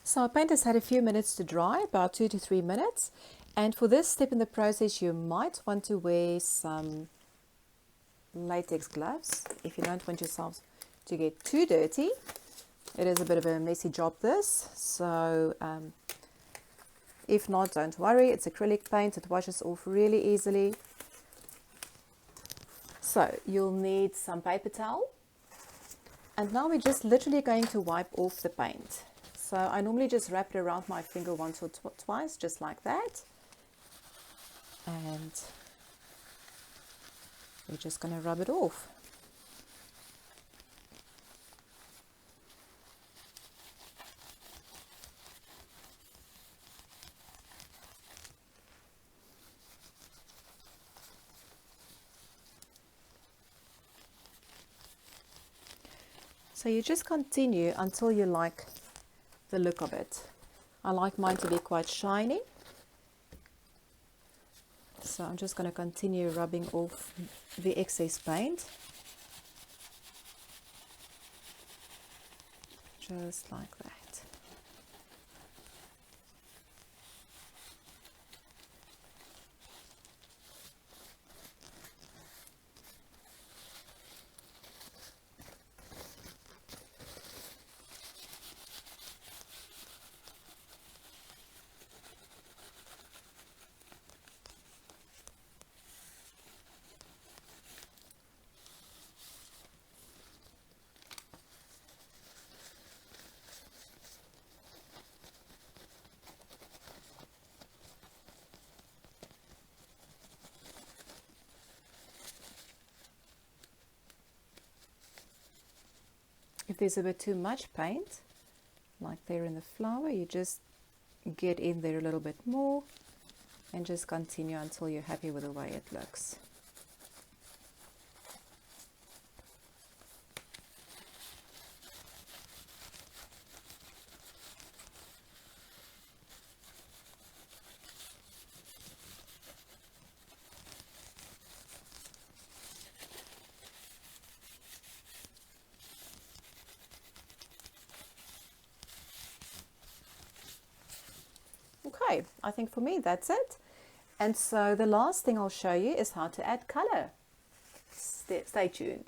So our paint has had a few minutes to dry, about 2 to 3 minutes. And for this step in the process, you might want to wear some latex gloves if you don't want yourselves to get too dirty. It is a bit of a messy job this, so if not, don't worry, it's acrylic paint, it washes off really easily. So you'll need some paper towel, and now we're just literally going to wipe off the paint. So I normally just wrap it around my finger once or twice, just like that. And we're just going to rub it off. So you just continue until you like the look of it. I like mine to be quite shiny. So I'm just going to continue rubbing off the excess paint. Just like that. If there's a bit too much paint, like there in the flower, you just get in there a little bit more and just continue until you're happy with the way it looks. Okay, I think for me that's it. And so the last thing I'll show you is how to add color. Stay tuned.